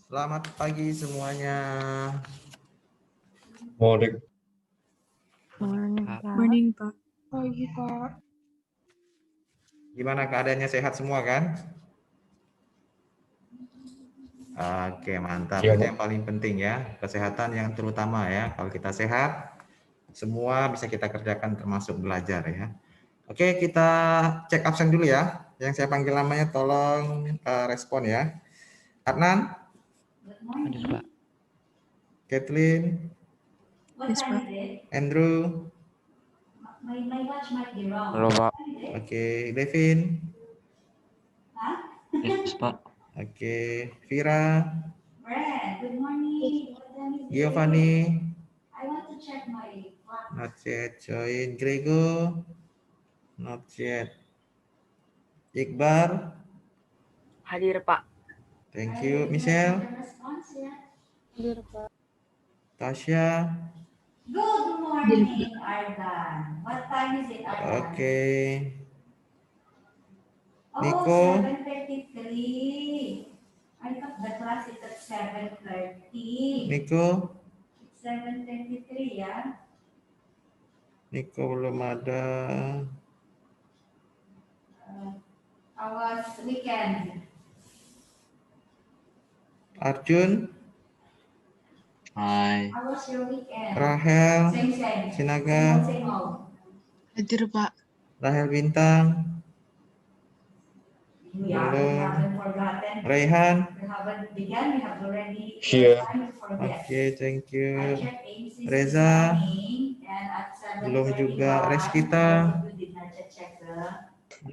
Selamat pagi semuanya. Morning. Morning, Pak. Pagi, Pak. Gimana keadaannya, sehat semua kan? Oke, mantap. Iya, Itu Pak. yang paling penting ya, kesehatan yang terutama ya. Kalau kita sehat, semua bisa kita kerjakan termasuk belajar ya. Oke, kita cek absen dulu ya. Yang saya panggil namanya tolong respon ya. Adnan, Hadir, Pak. Kathleen, Yes, Pak. Andrew, Halo, Pak. oke, Devin, Yes, Pak. oke, Vira, Giovanni, not yet, join, Grego, not yet, Iqbar, Hadir, Pak. thank you, Michelle, Hadir, Pak. Tasya, Good morning, Ardan. What time is it, Ardan? oke, Oh, Nico. 7:33. I thought the class is at 7:30. Nico, 7:23 ya. Nico belum ada, How was weekend? Arjun, Hai. How was your weekend? Rahel, Same. Sinaga, Same old. Hadir, Pak. Rahel Bintang, Yeah, we Belum. haven't forgotten. Raihan, We haven't begun. We have already Here. time to forget. oke, thank I you, checked ACC Reza. this morning, and at 7:31, Belum juga, Reskita. those of you did not check the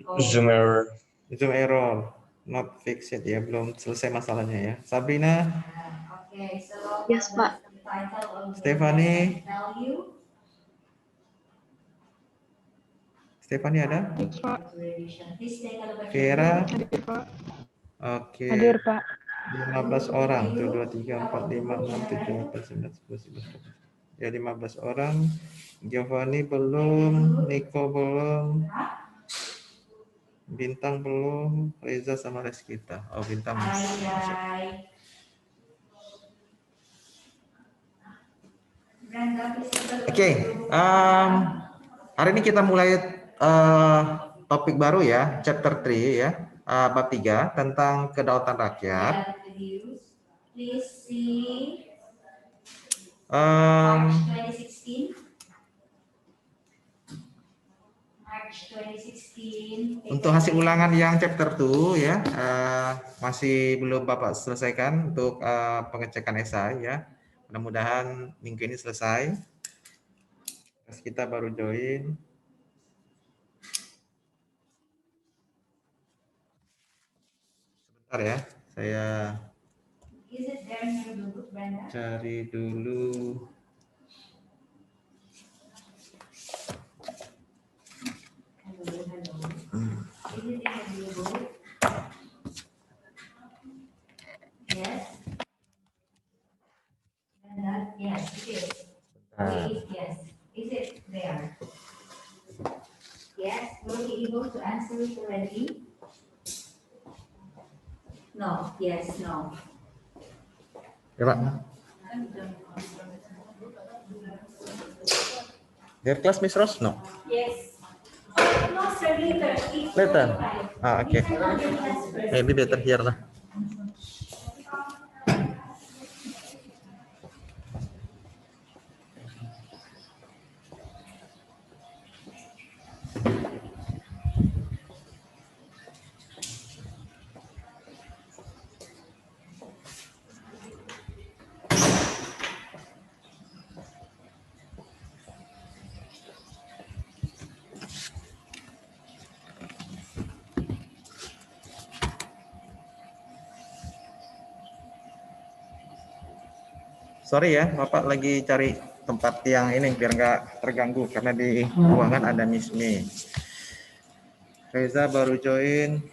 code. Zoom error. Zoom error, not fixed ya, belum selesai masalahnya ya. Sabrina, Okay, so Yes, Pak. the title of the Stephanie. value. Stephanie ada? Yes, Pak. Please take a look at Vera, Hadir, Pak. oke, Hadir, Pak. 15 orang, 1, 2, 3, 4, 5, 6, 7, 8, 9, 10, 11, 12. Ya 15 orang, Giovanni belum, Nico belum, Bintang belum, Reza sama Reskita. Oh, Bintang masih. Hai. Brenda, please take a look Oke, at the hari ini kita mulai topik baru ya, chapter 3 ya, bab 3 tentang kedaulatan rakyat. Please see Em, March 2016. March 2016. Untuk hasil ulangan yang chapter 2 ya, masih belum Bapak selesaikan untuk pengecekan esai ya. Mudah-mudahan minggu ini selesai. Terus kita baru join. Sebentar ya, saya Is it there in your book, Brenda? cari dulu. Hello. Is it in your book? Yes. Brenda, yes, it is. Yes. Is it there? Yes. Were you able to answer it already? No. Yes. No. Ya Pak. Their class Miss Rose? No. Yes. No, sir, later. Later. Okay. Maybe better here lah. Sorry ya, Bapak lagi cari tempat yang ini biar nggak terganggu karena di ruangan ada Miss Mi. Reza baru join.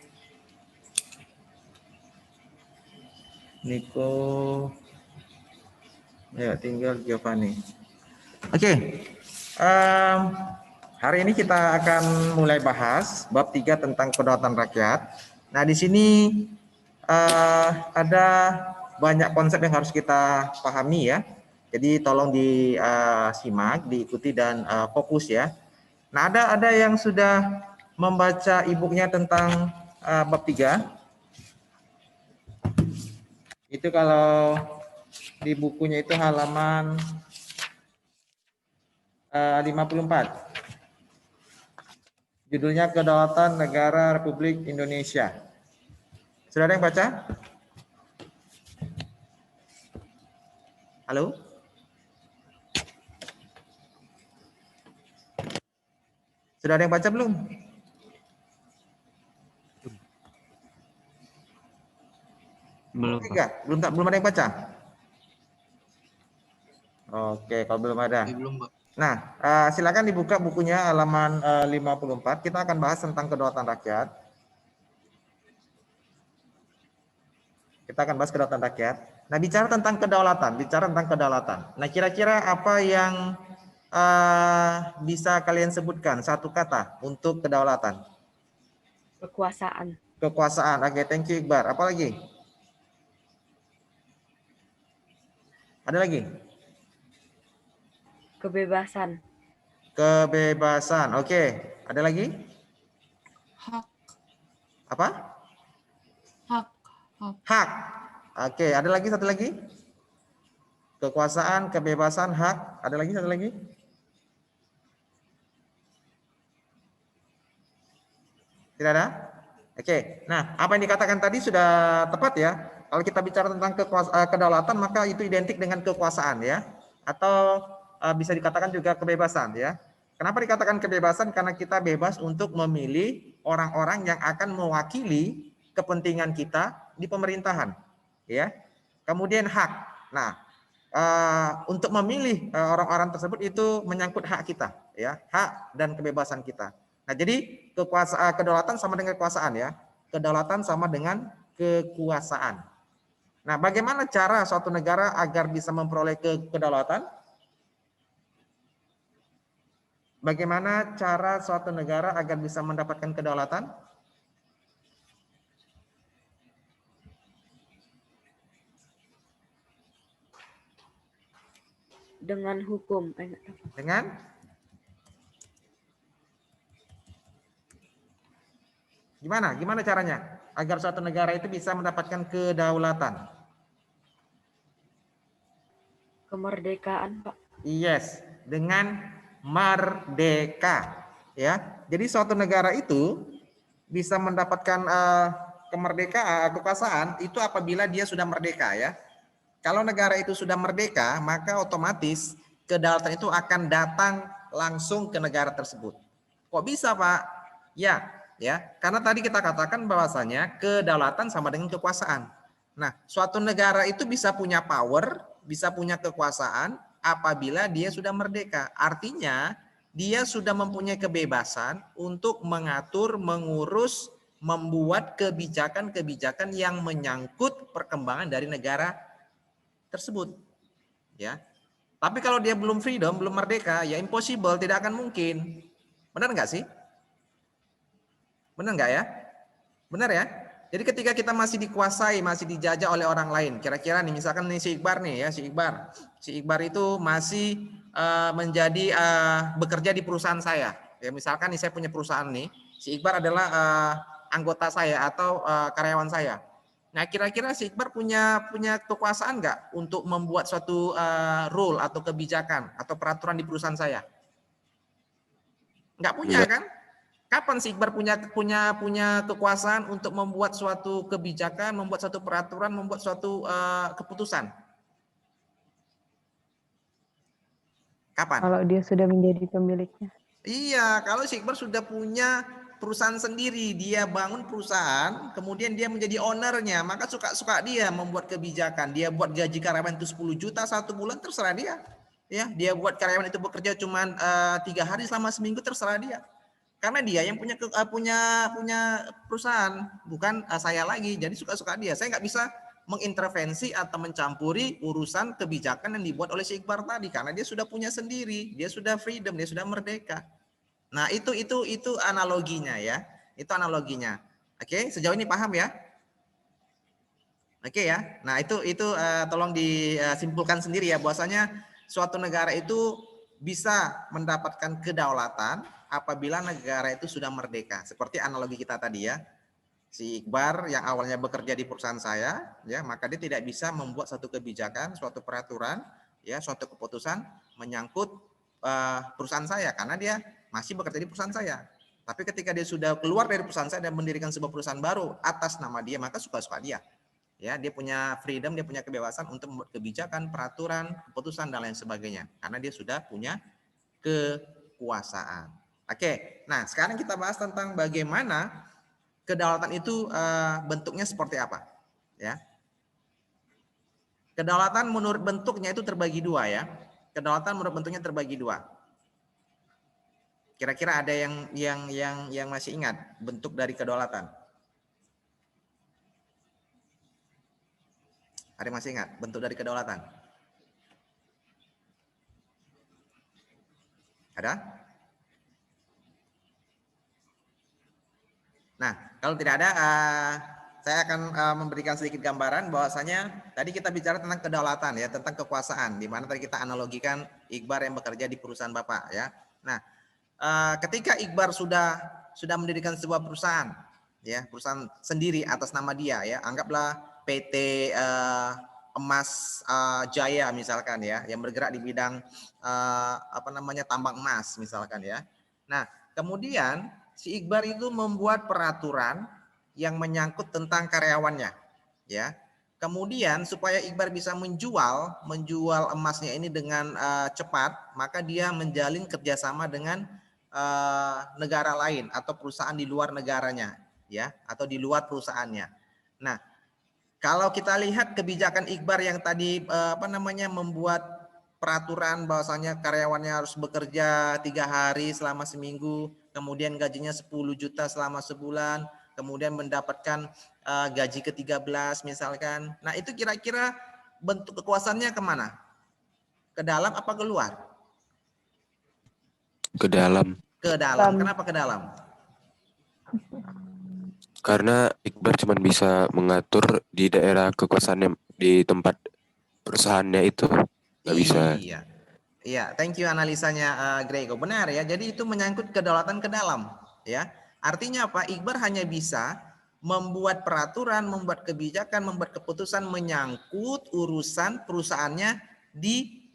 Nico. Ya, tinggal Giovanni. Oke. Hari ini kita akan mulai bahas bab 3 tentang kedaulatan rakyat. Nah, di sini ada banyak konsep yang harus kita pahami ya. Jadi tolong disimak, diikuti dan fokus ya. Nah, ada yang sudah membaca e-booknya tentang bab 3. Itu kalau di bukunya itu halaman 54. Judulnya Kedaulatan Negara Republik Indonesia. Sudah ada yang baca? Halo? Sudah ada yang baca belum? Belum, Pak. Enggak, belum ada yang baca. Oke, kalau belum ada. Belum, Pak. Nah, silakan dibuka bukunya halaman 54. Kita akan bahas tentang kedaulatan rakyat. Kita akan bahas kedaulatan rakyat. Nah, bicara tentang kedaulatan. Nah, kira-kira apa yang bisa kalian sebutkan satu kata untuk kedaulatan? Kekuasaan. Kekuasaan. Oke, thank you Iqbar. Apa lagi? Ada lagi? Kebebasan. Kebebasan. Oke. Ada lagi? Hak. Apa? Hak. Hak. Oke, ada lagi satu lagi? Kekuasaan, kebebasan, hak. Ada lagi satu lagi? Tidak ada? Oke. Nah, apa yang dikatakan tadi sudah tepat ya. Kalau kita bicara tentang kedaulatan, maka itu identik dengan kekuasaan ya. Atau bisa dikatakan juga kebebasan ya. Kenapa dikatakan kebebasan? Karena kita bebas untuk memilih orang-orang yang akan mewakili kepentingan kita di pemerintahan. Ya. Kemudian hak. Nah, untuk memilih orang-orang tersebut itu menyangkut hak kita, ya, hak dan kebebasan kita. Nah, jadi kedaulatan sama dengan kekuasaan ya. Kedaulatan sama dengan kekuasaan. Nah, bagaimana cara suatu negara agar bisa memperoleh kedaulatan? Bagaimana cara suatu negara agar bisa mendapatkan kedaulatan? Dengan hukum. Dengan? Gimana caranya agar suatu negara itu bisa mendapatkan kedaulatan? Kemerdekaan, Pak. Yes, dengan merdeka, ya. Jadi suatu negara itu bisa mendapatkan kemerdekaan, kekuasaan itu apabila dia sudah merdeka, ya. Kalau negara itu sudah merdeka, maka otomatis kedaulatan itu akan datang langsung ke negara tersebut. Kok bisa, Pak? Ya, karena tadi kita katakan bahwasanya kedaulatan sama dengan kekuasaan. Nah, suatu negara itu bisa punya power, bisa punya kekuasaan apabila dia sudah merdeka. Artinya, dia sudah mempunyai kebebasan untuk mengatur, mengurus, membuat kebijakan-kebijakan yang menyangkut perkembangan dari negara tersebut. Ya. Tapi kalau dia belum freedom, belum merdeka, ya impossible, tidak akan mungkin. Benar nggak sih? Benar nggak ya? Benar ya? Jadi ketika kita masih dikuasai, masih dijajah oleh orang lain, kira-kira nih, misalkan nih si Iqbar nih ya, si Iqbar itu masih menjadi bekerja di perusahaan saya. Ya misalkan nih saya punya perusahaan nih, si Iqbar adalah anggota saya atau karyawan saya. Nah kira-kira si Iqbar punya kekuasaan nggak untuk membuat suatu rule atau kebijakan atau peraturan di perusahaan saya? Nggak punya kan? Kapan si Iqbar punya kekuasaan untuk membuat suatu kebijakan, membuat suatu peraturan, membuat suatu keputusan? Kapan? Kalau dia sudah menjadi pemiliknya. Iya, kalau si Iqbar sudah punya perusahaan sendiri, dia bangun perusahaan, kemudian dia menjadi ownernya, maka suka-suka dia membuat kebijakan. Dia buat gaji karyawan itu 10 juta satu bulan, terserah dia. Ya, dia buat karyawan itu bekerja cuma 3 hari selama seminggu, terserah dia. Karena dia yang punya perusahaan, bukan saya lagi. Jadi suka-suka dia. Saya nggak bisa mengintervensi atau mencampuri urusan kebijakan yang dibuat oleh si Iqbar tadi, karena dia sudah punya sendiri, dia sudah freedom, dia sudah merdeka. Nah itu analoginya ya, itu analoginya. Oke, sejauh ini paham ya? Oke ya. Nah, itu tolong disimpulkan sendiri ya, bahwasanya suatu negara itu bisa mendapatkan kedaulatan apabila negara itu sudah merdeka. Seperti analogi kita tadi ya. Si Iqbar yang awalnya bekerja di perusahaan saya, ya, maka dia tidak bisa membuat suatu kebijakan, suatu peraturan, ya, suatu keputusan menyangkut perusahaan saya karena dia masih bekerja di perusahaan saya. Tapi ketika dia sudah keluar dari perusahaan saya dan mendirikan sebuah perusahaan baru atas nama dia, maka suka-suka dia. Ya, dia punya freedom, dia punya kebebasan untuk membuat kebijakan, peraturan, keputusan dan lain sebagainya karena dia sudah punya kekuasaan. Oke, nah sekarang kita bahas tentang bagaimana kedaulatan itu bentuknya seperti apa, ya? Kedaulatan menurut bentuknya itu terbagi dua ya. Kedaulatan menurut bentuknya terbagi dua. Kira-kira ada yang masih ingat bentuk dari kedaulatan? Ada yang masih ingat bentuk dari kedaulatan? Ada? Nah, kalau tidak ada, saya akan memberikan sedikit gambaran bahwasanya tadi kita bicara tentang kedaulatan ya, tentang kekuasaan, di mana tadi kita analogikan Iqbar yang bekerja di perusahaan Bapak ya. Nah, ketika Iqbar sudah mendirikan sebuah perusahaan, ya, perusahaan sendiri atas nama dia ya, anggaplah PT Emas Jaya misalkan ya, yang bergerak di bidang tambang emas misalkan ya. Nah, kemudian si Iqbar itu membuat peraturan yang menyangkut tentang karyawannya, ya. Kemudian supaya Iqbar bisa menjual emasnya ini dengan cepat, maka dia menjalin kerjasama dengan negara lain atau perusahaan di luar negaranya, ya, atau di luar perusahaannya. Nah, kalau kita lihat kebijakan Iqbar yang tadi membuat peraturan bahwasanya karyawannya harus bekerja 3 hari selama seminggu, kemudian gajinya 10 juta selama sebulan, kemudian mendapatkan gaji ke-13 misalkan. Nah, itu kira-kira bentuk kekuasaannya kemana? Ke dalam apa keluar? Ke dalam. Ke dalam. Kenapa ke dalam? Karena Iqbar cuma bisa mengatur di daerah kekuasaannya, di tempat perusahaannya itu. Nggak bisa. Iya, thank you analisanya Grego. Benar ya, jadi itu menyangkut kedaulatan ke dalam. Ya, artinya apa? Iqbar hanya bisa membuat peraturan, membuat kebijakan, membuat keputusan menyangkut urusan perusahaannya di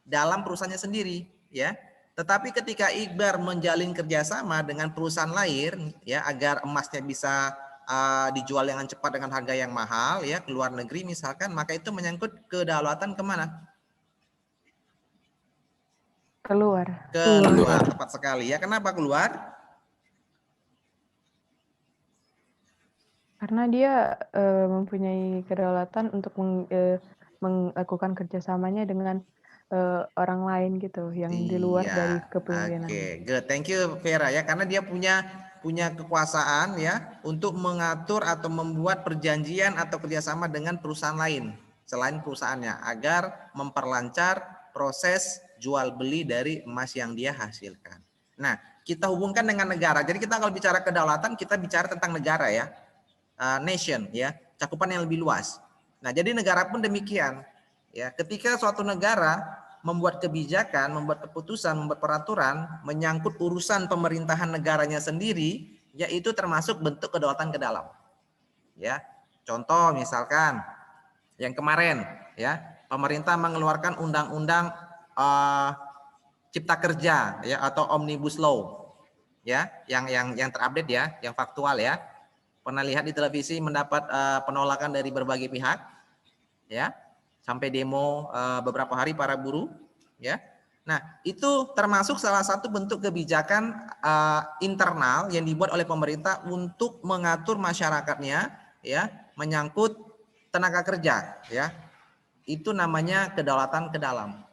dalam perusahaannya sendiri. Ya, tetapi ketika Iqbar menjalin kerjasama dengan perusahaan lain, ya, agar emasnya bisa dijual dengan cepat dengan harga yang mahal, ya, ke luar negeri misalkan, maka itu menyangkut kedaulatan kemana? Keluar. Tepat sekali ya. Kenapa keluar? Karena dia mempunyai kedaulatan untuk melakukan kerjasamanya dengan orang lain gitu, yang di luar dari kepemimpinan. Oke, good. Thank you Vera ya, karena dia punya kekuasaan ya untuk mengatur atau membuat perjanjian atau kerjasama dengan perusahaan lain selain perusahaannya agar memperlancar proses jual beli dari emas yang dia hasilkan. Nah, kita hubungkan dengan negara. Jadi kita kalau bicara kedaulatan, kita bicara tentang negara ya, nation ya, cakupan yang lebih luas. Nah, jadi negara pun demikian ya. Ketika suatu negara membuat kebijakan, membuat keputusan, membuat peraturan menyangkut urusan pemerintahan negaranya sendiri, yaitu termasuk bentuk kedaulatan ke dalam. Ya, contoh misalkan yang kemarin ya, pemerintah mengeluarkan undang-undang Cipta Kerja ya, atau Omnibus Law ya, yang terupdate ya, yang faktual ya. Pernah lihat di televisi mendapat penolakan dari berbagai pihak ya, sampai demo beberapa hari para buruh ya. Nah, itu termasuk salah satu bentuk kebijakan internal yang dibuat oleh pemerintah untuk mengatur masyarakatnya ya, menyangkut tenaga kerja ya. Itu namanya kedaulatan ke dalam.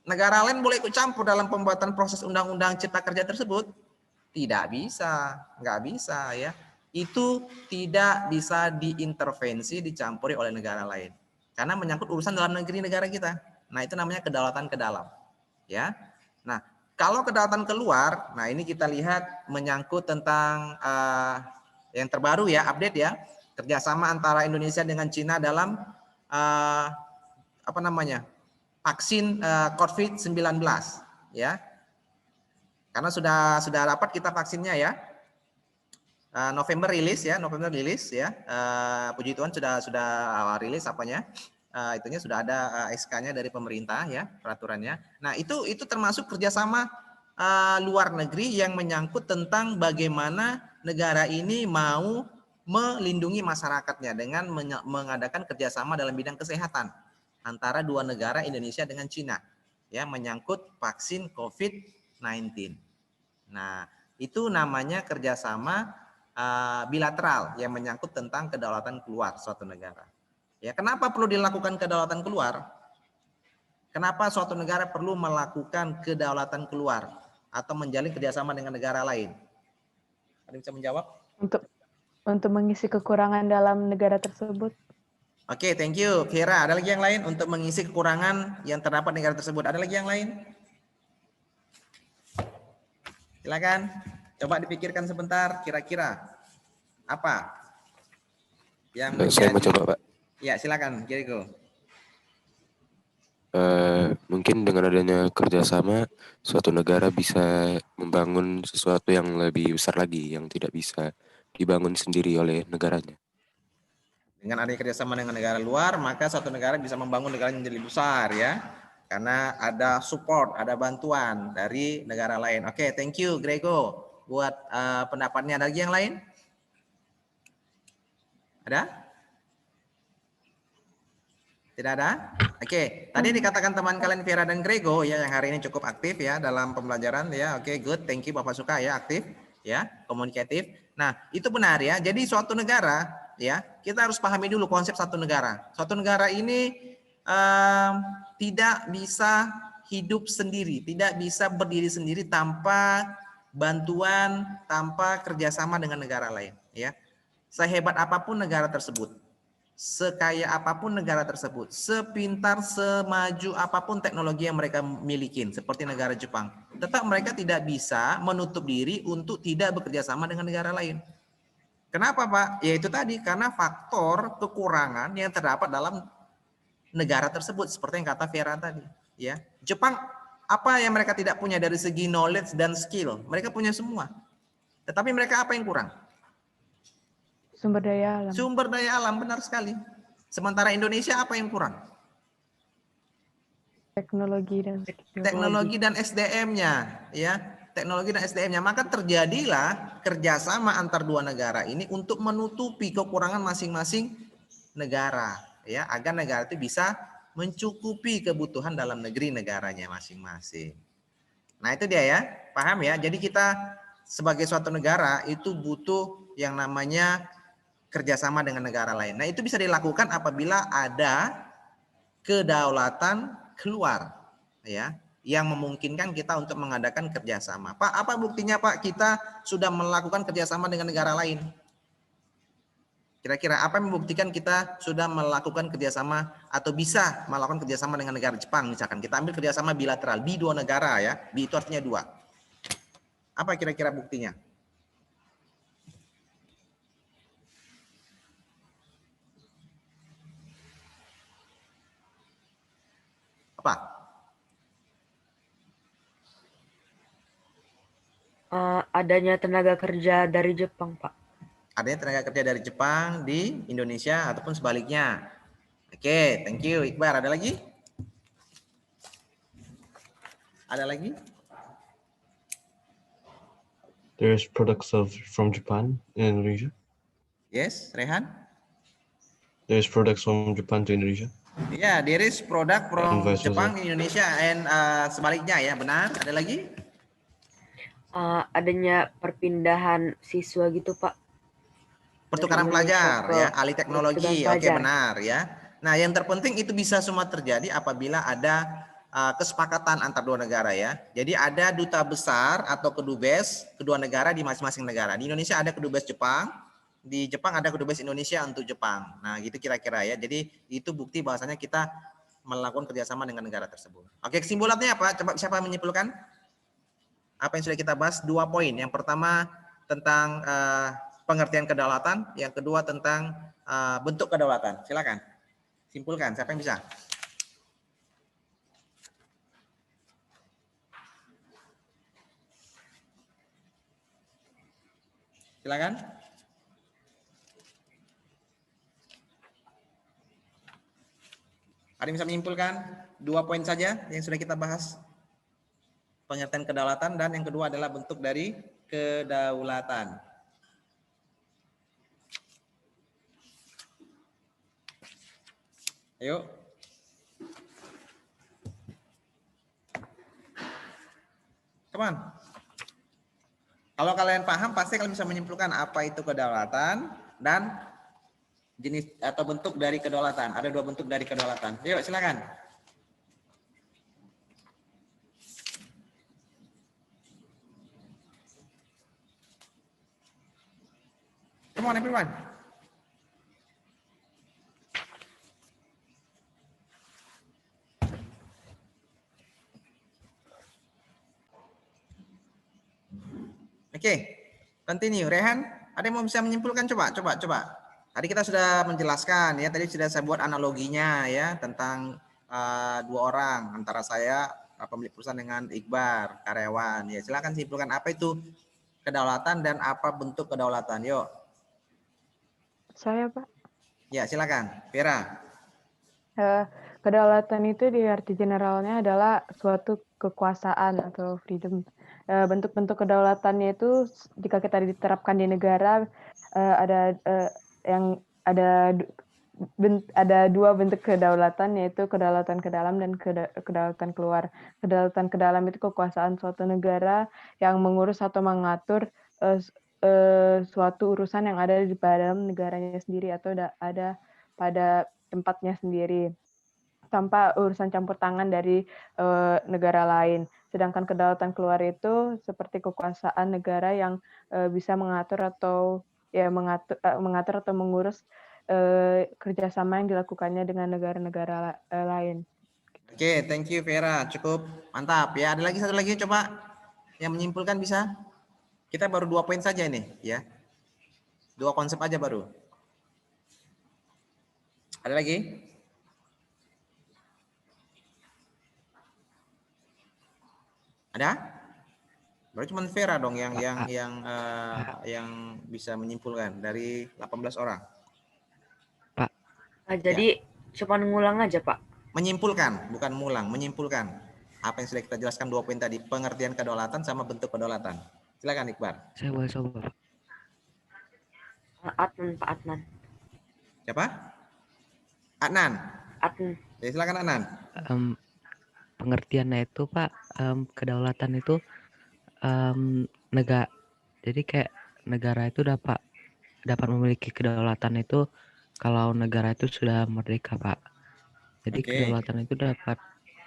Negara lain boleh ikut campur dalam pembuatan proses undang-undang Cipta Kerja tersebut? Tidak bisa, nggak bisa ya. Itu tidak bisa diintervensi, dicampuri oleh negara lain. Karena menyangkut urusan dalam negeri negara kita. Nah, itu namanya kedaulatan ke dalam. Ya. Nah, kalau kedaulatan keluar, nah ini kita lihat menyangkut tentang yang terbaru ya, update ya. kerjasama antara Indonesia dengan Cina dalam vaksin COVID-19 ya. Karena sudah dapat kita vaksinnya ya. November rilis ya. Puji Tuhan sudah rilis apanya. Itunya sudah ada SK-nya dari pemerintah ya, peraturannya. Nah, itu termasuk kerjasama luar negeri yang menyangkut tentang bagaimana negara ini mau melindungi masyarakatnya dengan mengadakan kerjasama dalam bidang kesehatan antara dua negara Indonesia dengan Cina ya, menyangkut vaksin COVID-19. Nah, itu namanya kerjasama bilateral yang menyangkut tentang kedaulatan keluar suatu negara. Ya, kenapa perlu dilakukan kedaulatan keluar? Kenapa suatu negara perlu melakukan kedaulatan keluar atau menjalin kerjasama dengan negara lain? Ada yang bisa menjawab? Untuk mengisi kekurangan dalam negara tersebut. Oke, thank you. Vera, ada lagi yang lain untuk mengisi kekurangan yang terdapat di negara tersebut? Ada lagi yang lain? Silakan. Coba dipikirkan sebentar, kira-kira apa yang Saya mau coba, Pak. Ya, silakan, Jericho. Mungkin dengan adanya kerjasama, suatu negara bisa membangun sesuatu yang lebih besar lagi, yang tidak bisa dibangun sendiri oleh negaranya. Dengan adanya kerjasama dengan negara luar, maka suatu negara bisa membangun negara yang jadi besar ya. Karena ada support, ada bantuan dari negara lain. Oke, thank you Grego buat pendapatnya. Ada lagi yang lain? Ada? Tidak ada? Oke, tadi dikatakan teman kalian Vera dan Grego ya yang hari ini cukup aktif ya dalam pembelajaran ya. Oke, good. Thank you Bapak Suka ya, aktif ya, komunikatif. Nah, itu benar ya. Jadi suatu negara ya, kita harus pahami dulu konsep satu negara. Suatu negara ini tidak bisa hidup sendiri, tidak bisa berdiri sendiri tanpa bantuan, tanpa kerjasama dengan negara lain ya. Sehebat apapun negara tersebut, sekaya apapun negara tersebut, sepintar, semaju apapun teknologi yang mereka miliki, seperti negara Jepang, tetap mereka tidak bisa menutup diri untuk tidak bekerja sama dengan negara lain. Kenapa, Pak? Ya itu tadi, karena faktor kekurangan yang terdapat dalam negara tersebut, seperti yang kata Vera tadi. Ya, Jepang, apa yang mereka tidak punya dari segi knowledge dan skill? Mereka punya semua. Tetapi mereka apa yang kurang? Sumber daya alam. Sumber daya alam, benar sekali. Sementara Indonesia apa yang kurang? Teknologi dan SDM-nya, ya. Teknologi dan SDM-nya. Maka terjadilah kerjasama antar dua negara ini untuk menutupi kekurangan masing-masing negara, ya, agar negara itu bisa mencukupi kebutuhan dalam negeri negaranya masing-masing. Nah, itu dia ya. Paham ya? Jadi kita sebagai suatu negara itu butuh yang namanya kerjasama dengan negara lain. Nah, itu bisa dilakukan apabila ada kedaulatan keluar, ya, yang memungkinkan kita untuk mengadakan kerjasama. Pak, apa buktinya Pak kita sudah melakukan kerjasama dengan negara lain? Kira-kira apa yang membuktikan kita sudah melakukan kerjasama atau bisa melakukan kerjasama dengan negara Jepang misalkan? Kita ambil kerjasama bilateral di dua negara ya, di itu artinya dua. Apa kira-kira buktinya? Apa? Adanya tenaga kerja dari Jepang, Pak. Adanya tenaga kerja dari Jepang di Indonesia ataupun sebaliknya. Oke, thank you Iqbar. Ada lagi? Ada lagi? There's products from Japan in Indonesia. Yes, Rehan? There's products from Japan to Indonesia. Yeah, there is product from And vice Jepang versa. in Indonesia and sebaliknya ya, benar. Ada lagi? Adanya perpindahan siswa gitu, Pak. Pertukaran Dari pelajar Indonesia ya, ke alih teknologi. pertukaran Oke, pelajar. benar ya. Nah, yang terpenting itu bisa semua terjadi apabila ada kesepakatan antar dua negara ya. Jadi ada duta besar atau kedubes kedua negara di masing-masing negara. Di Indonesia ada kedubes Jepang, di Jepang ada kedubes Indonesia untuk Jepang. Nah, gitu kira-kira ya. Jadi itu bukti bahwasanya kita melakukan kerjasama dengan negara tersebut. Oke, kesimpulannya apa? Coba siapa menyimpulkan? Apa yang sudah kita bahas? 2 poin. Yang pertama tentang pengertian kedaulatan, yang kedua tentang bentuk kedaulatan. Silakan. Simpulkan, siapa yang bisa? Silakan. Ada yang bisa menyimpulkan 2 poin saja yang sudah kita bahas? Pengertian kedaulatan dan yang kedua adalah bentuk dari kedaulatan. Ayo. Come on. Kalau kalian paham, pasti kalian bisa menyimpulkan apa itu kedaulatan dan jenis atau bentuk dari kedaulatan. Ada 2 bentuk dari kedaulatan. Yuk, silakan. Come on, everyone. Oke, continue. Rehan, ada yang mau bisa menyimpulkan? Coba. Tadi kita sudah menjelaskan ya, tadi sudah saya buat analoginya ya tentang 2 orang antara saya pemilik perusahaan dengan Iqbar karyawan. Ya, silakan simpulkan apa itu kedaulatan dan apa bentuk kedaulatan. Yuk. Saya, Pak. Ya, silakan. Vera. Kedaulatan itu di arti generalnya adalah suatu kekuasaan atau freedom. Bentuk-bentuk kedaulatannya itu jika kita diterapkan di negara ada ada 2 bentuk kedaulatan, yaitu kedaulatan ke dalam dan kedaulatan keluar. Kedaulatan ke dalam itu kekuasaan suatu negara yang mengurus atau mengatur suatu urusan yang ada di dalam negaranya sendiri atau ada pada tempatnya sendiri, tanpa urusan campur tangan dari negara lain. Sedangkan kedaulatan keluar itu seperti kekuasaan negara yang bisa mengatur atau mengurus kerjasama yang dilakukannya dengan negara-negara lain. Oke, thank you Vera. Cukup mantap ya. Ada lagi satu lagi coba yang menyimpulkan bisa? Kita baru 2 poin saja ini ya. 2 konsep aja baru. Ada lagi? Ada? Baru cuma Vera dong yang bisa menyimpulkan dari 18 orang. Pak. Jadi cuma ngulang aja, Pak. Menyimpulkan, bukan ngulang, menyimpulkan. Apa yang sudah kita jelaskan 2 poin tadi, pengertian kedaulatan sama bentuk kedaulatan. Silakan Iqbar. Saya boleh coba, Pak. Pak Adnan. Siapa? Adnan. Ya, silakan Adnan. Pengertiannya itu Pak, kedaulatan itu negara. Jadi kayak negara itu dapat memiliki kedaulatan itu kalau negara itu sudah merdeka, Pak. Jadi kedaulatan itu dapat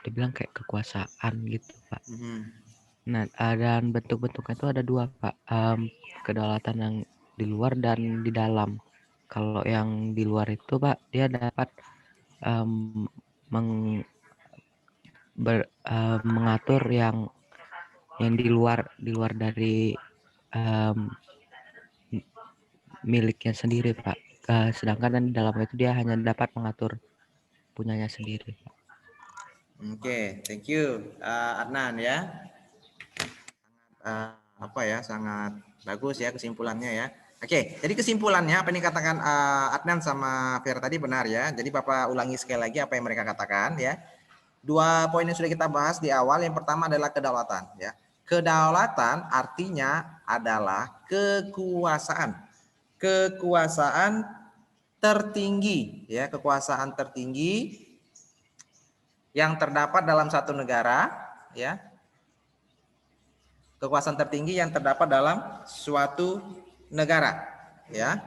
dibilang kayak kekuasaan gitu, Pak. Nah, dan bentuk-bentuknya itu ada 2, Pak. Kedaulatan yang di luar dan di dalam. Kalau yang di luar itu, Pak, dia dapat mengatur yang di luar dari miliknya sendiri, Pak. Sedangkan di dalam itu dia hanya dapat mengatur punyanya sendiri, Pak. Oke, thank you Adnan ya. Sangat bagus ya kesimpulannya ya. Oke, jadi kesimpulannya apa yang dikatakan Adnan sama Vera tadi benar ya. Jadi Bapak ulangi sekali lagi apa yang mereka katakan ya. 2 poin yang sudah kita bahas di awal. Yang pertama adalah kedaulatan ya. Kedaulatan artinya adalah kekuasaan tertinggi ya, kekuasaan tertinggi yang terdapat dalam satu negara ya. Kekuasaan tertinggi yang terdapat dalam suatu negara ya.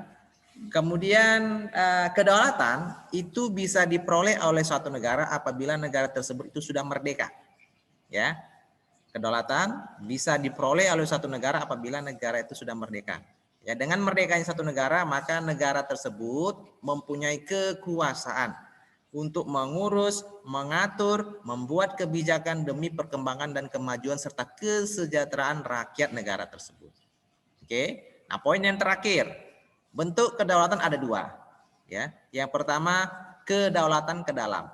Kemudian kedaulatan itu bisa diperoleh oleh suatu negara apabila negara tersebut itu sudah merdeka ya. Kedaulatan bisa diperoleh oleh suatu negara apabila negara itu sudah merdeka ya. Dengan merdekanya satu negara, maka negara tersebut mempunyai kekuasaan untuk mengurus, mengatur, membuat kebijakan demi perkembangan dan kemajuan serta kesejahteraan rakyat negara tersebut. Oke. Nah, poin yang terakhir Bentuk kedaulatan ada dua, ya. Yang pertama kedaulatan ke dalam.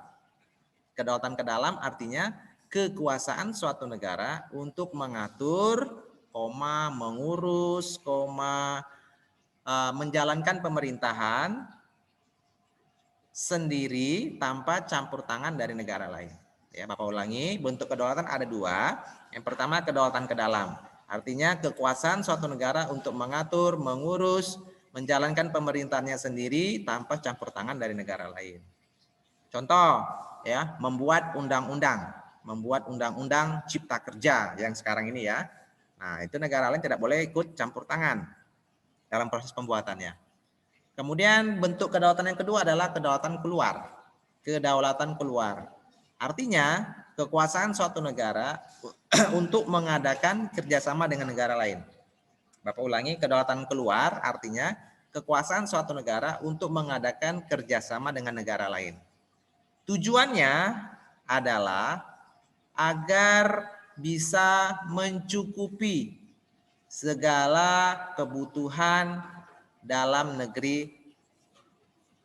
Kedaulatan ke dalam artinya kekuasaan suatu negara untuk mengatur, mengurus, menjalankan pemerintahan sendiri tanpa campur tangan dari negara lain. Ya, Bapak ulangi, bentuk kedaulatan ada dua. Yang pertama kedaulatan ke dalam, artinya kekuasaan suatu negara untuk mengatur, mengurus, menjalankan pemerintahannya sendiri tanpa campur tangan dari negara lain. Contoh, ya, membuat undang-undang cipta kerja yang sekarang ini ya. Nah, itu negara lain tidak boleh ikut campur tangan dalam proses pembuatannya. Kemudian bentuk kedaulatan yang kedua adalah kedaulatan keluar. Kedaulatan keluar. Artinya kekuasaan suatu negara untuk mengadakan kerjasama dengan negara lain. Bapak ulangi, kedaulatan keluar artinya kekuasaan suatu negara untuk mengadakan kerjasama dengan negara lain. Tujuannya adalah agar bisa mencukupi segala kebutuhan dalam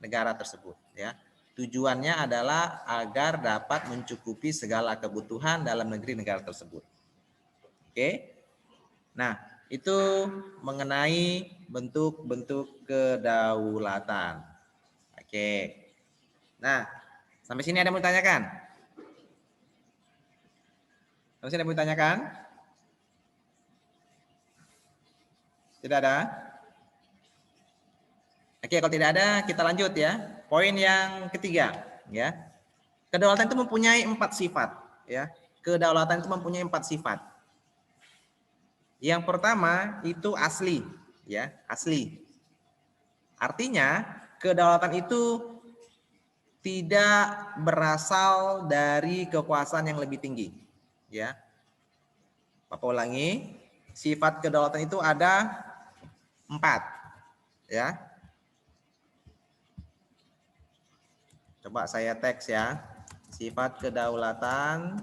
negara tersebut. Ya. Tujuannya adalah agar dapat mencukupi segala kebutuhan dalam negara tersebut. Oke. Nah, itu mengenai bentuk-bentuk kedaulatan. Oke. Nah, sampai sini ada yang mau ditanyakan? Sampai sini ada yang mau ditanyakan? Tidak ada? Oke, kalau tidak ada kita lanjut ya. Poin yang ketiga, ya. Kedaulatan itu mempunyai 4 sifat, ya. Kedaulatan itu mempunyai 4 sifat. Yang pertama itu asli, ya, asli. Artinya kedaulatan itu tidak berasal dari kekuasaan yang lebih tinggi, ya. Bapak ulangi, sifat kedaulatan itu ada 4, ya. Coba saya teks ya. Sifat kedaulatan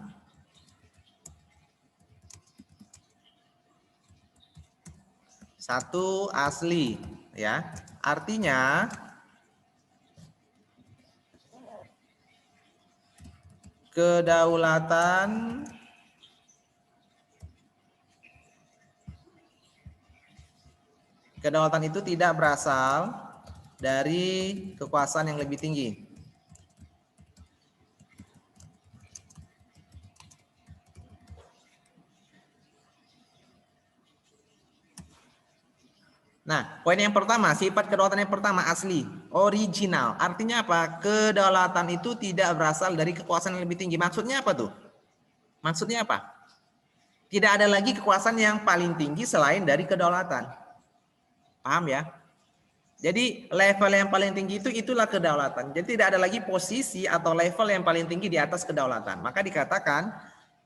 satu asli, ya. Artinya kedaulatan itu tidak berasal dari kekuasaan yang lebih tinggi. Nah, poin yang pertama, sifat kedaulatan yang pertama asli, original. Artinya apa? Kedaulatan itu tidak berasal dari kekuasaan yang lebih tinggi. Maksudnya apa tuh? Maksudnya apa? Tidak ada lagi kekuasaan yang paling tinggi selain dari kedaulatan. Paham ya? Jadi level yang paling tinggi itulah kedaulatan. Jadi tidak ada lagi posisi atau level yang paling tinggi di atas kedaulatan. Maka dikatakan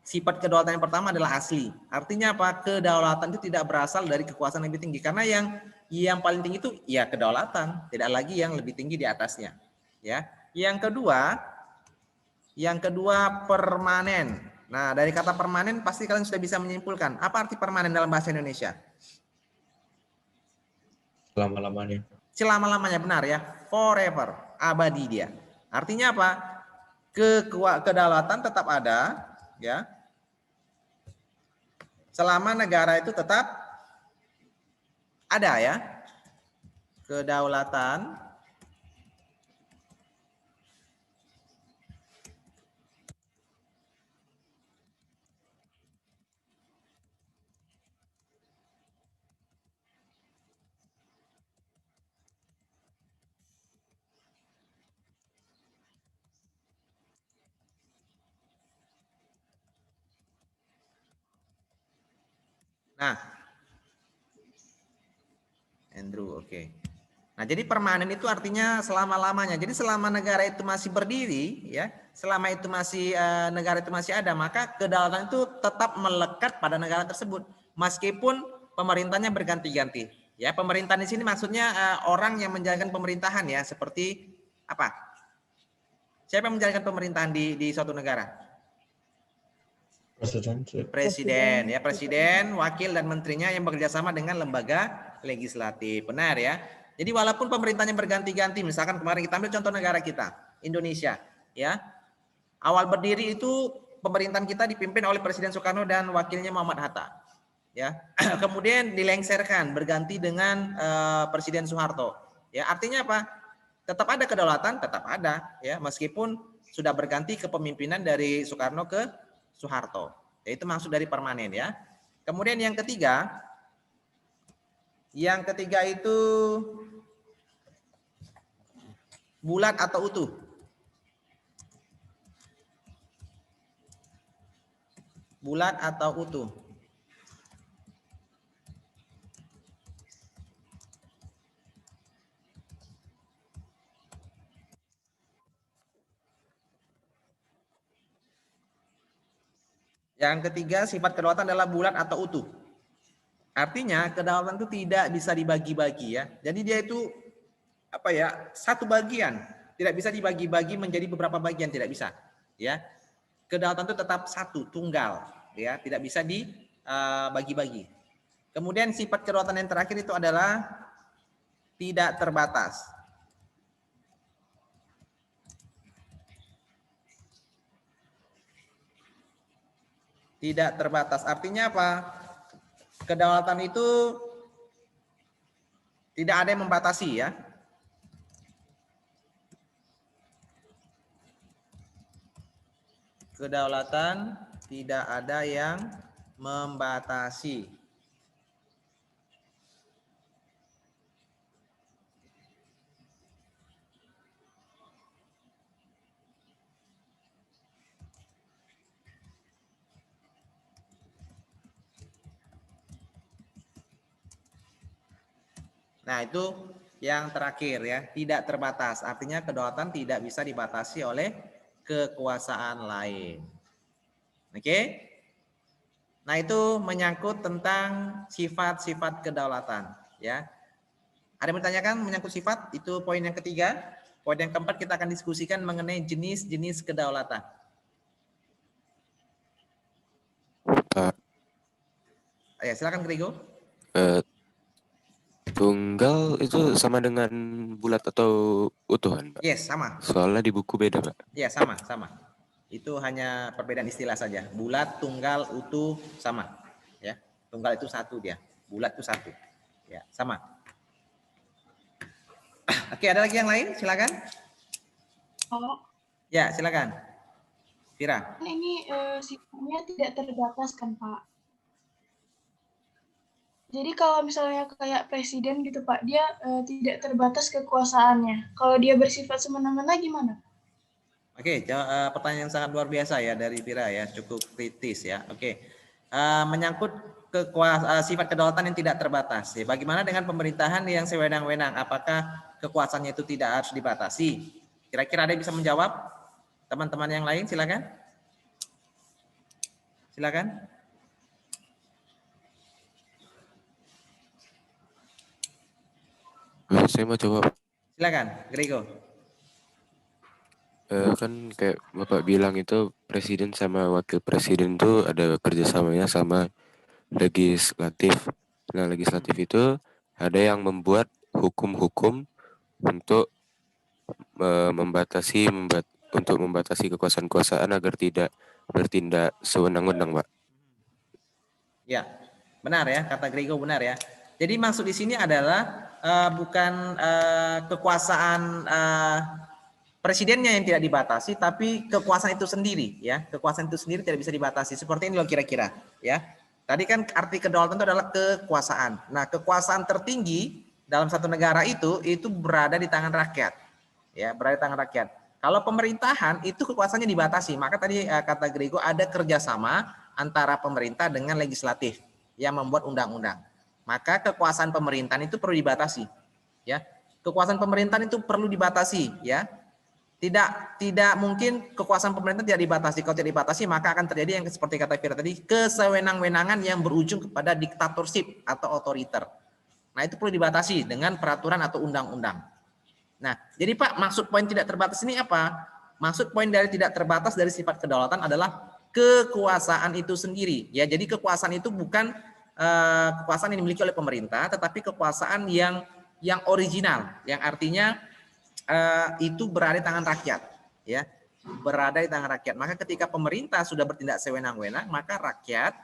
sifat kedaulatan yang pertama adalah asli. Artinya apa? Kedaulatan itu tidak berasal dari kekuasaan yang lebih tinggi. Karena yang paling tinggi itu ya kedaulatan, tidak lagi yang lebih tinggi di atasnya. Ya. Yang kedua permanen. Nah, dari kata permanen pasti kalian sudah bisa menyimpulkan. Apa arti permanen dalam bahasa Indonesia? Selama-lamanya. Selama-lamanya, benar ya. Forever, abadi dia. Artinya apa? Kedaulatan tetap ada, ya. Selama negara itu tetap ada ya. Kedaulatan Nah, Andrew, oke. Nah, jadi permanen itu artinya selama-lamanya. Jadi selama negara itu masih berdiri, ya, selama itu masih negara itu masih ada, maka kedaulatan itu tetap melekat pada negara tersebut, meskipun pemerintahnya berganti-ganti. Ya, pemerintahan di sini maksudnya orang yang menjalankan pemerintahan ya, seperti apa? Siapa yang menjalankan pemerintahan di suatu negara? Presiden, ya, presiden, wakil dan menterinya yang bekerja sama dengan lembaga legislatif. Benar ya. Jadi walaupun pemerintahnya berganti-ganti, misalkan kemarin kita ambil contoh negara kita, Indonesia, ya. Awal berdiri itu pemerintahan kita dipimpin oleh Presiden Soekarno dan wakilnya Muhammad Hatta, ya. Kemudian dilengsarkan berganti dengan Presiden Soeharto. Ya, artinya apa? Tetap ada kedaulatan, tetap ada, ya, meskipun sudah berganti kepemimpinan dari Soekarno ke Soeharto. Ya, itu maksud dari permanen, ya. Kemudian yang ketiga itu bulat atau utuh. Bulat atau utuh. Yang ketiga, sifat kedaulatan adalah bulat atau utuh. Artinya kedaulatan itu tidak bisa dibagi-bagi, ya. Jadi dia itu apa ya? Satu bagian, tidak bisa dibagi-bagi menjadi beberapa bagian, tidak bisa, ya. Kedaulatan itu tetap satu, tunggal, ya, tidak bisa dibagi-bagi. Kemudian sifat kedaulatan yang terakhir itu adalah tidak terbatas. Tidak terbatas. Artinya apa? Kedaulatan itu tidak ada yang membatasi, ya. Kedaulatan tidak ada yang membatasi. Nah, itu yang terakhir, ya, tidak terbatas. Artinya kedaulatan tidak bisa dibatasi oleh kekuasaan lain. Oke? Nah, itu menyangkut tentang sifat-sifat kedaulatan, ya. Ada yang bertanyakan menyangkut sifat? Itu poin yang ketiga. Poin yang keempat kita akan diskusikan mengenai jenis-jenis kedaulatan. Pak, Ya, silakan Grego. tunggal itu sama dengan bulat atau utuhan, Pak? Yes, sama. Soalnya di buku beda, Pak. Ya, sama. Itu hanya perbedaan istilah saja. Bulat, tunggal, utuh sama, ya. Tunggal itu satu dia, bulat itu satu. Ya, sama. Oke, ada lagi yang lain? Silakan. Oh, Ya, silakan. Vira. ini sifatnya tidak terbatas kan, Pak? Jadi kalau misalnya kayak presiden gitu, Pak, dia tidak terbatas kekuasaannya. Kalau dia bersifat semena-mena gimana? Oke, pertanyaan yang sangat luar biasa ya dari Vira, ya, cukup kritis, ya. Oke, menyangkut sifat kedaulatan yang tidak terbatas. Ya. Bagaimana dengan pemerintahan yang sewenang-wenang? Apakah kekuasaannya itu tidak harus dibatasi? Kira-kira ada yang bisa menjawab? Teman-teman yang lain, silakan. Silakan. Saya mau coba. Silakan, Grego. Kan kayak Bapak bilang itu presiden sama wakil presiden itu ada kerjasamanya sama legislatif. Nah, legislatif itu ada yang membuat hukum-hukum untuk membatasi kekuasaan-kekuasaan agar tidak bertindak sewenang-wenang, Pak. Ya, benar ya, kata Grego benar ya. Jadi maksud di sini adalah bukan kekuasaan presidennya yang tidak dibatasi, tapi kekuasaan itu sendiri, ya. Kekuasaan itu sendiri tidak bisa dibatasi. Seperti ini loh kira-kira, ya. Tadi kan arti kedaulatan itu adalah kekuasaan. Nah, kekuasaan tertinggi dalam satu negara itu berada di tangan rakyat, ya, berada di tangan rakyat. Kalau pemerintahan itu kekuasaannya dibatasi, maka tadi kata Grego ada kerjasama antara pemerintah dengan legislatif yang membuat undang-undang. Maka kekuasaan pemerintahan itu perlu dibatasi, ya. Kekuasaan pemerintahan itu perlu dibatasi, ya. Tidak mungkin kekuasaan pemerintah tidak dibatasi. Kalau tidak dibatasi, maka akan terjadi yang seperti kata Vira tadi, kesewenang-wenangan yang berujung kepada diktatorship atau otoriter. Nah, itu perlu dibatasi dengan peraturan atau undang-undang. Nah, jadi Pak, maksud poin tidak terbatas ini apa? Maksud poin dari tidak terbatas dari sifat kedaulatan adalah kekuasaan itu sendiri, ya. Jadi kekuasaan itu bukan kekuasaan yang dimiliki oleh pemerintah, tetapi kekuasaan yang yang original, yang artinya itu berada di tangan rakyat, ya, berada di tangan rakyat. Maka ketika pemerintah sudah bertindak sewenang-wenang, maka rakyat,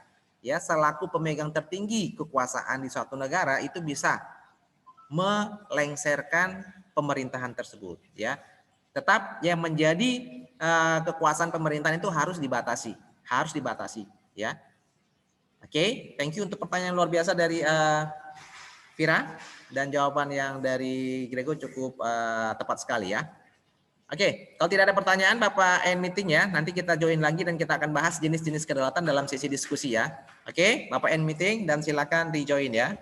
ya, selaku pemegang tertinggi kekuasaan di suatu negara itu bisa melengsarkan pemerintahan tersebut, ya. Tetap yang menjadi kekuasaan pemerintahan itu harus dibatasi, ya. Oke, thank you untuk pertanyaan luar biasa dari Vira, dan jawaban yang dari Grego cukup tepat sekali, ya. Oke, kalau tidak ada pertanyaan, Bapak end meeting ya. Nanti kita join lagi dan kita akan bahas jenis-jenis kedaulatan dalam sesi diskusi ya. Oke, Bapak end meeting dan silakan di join ya.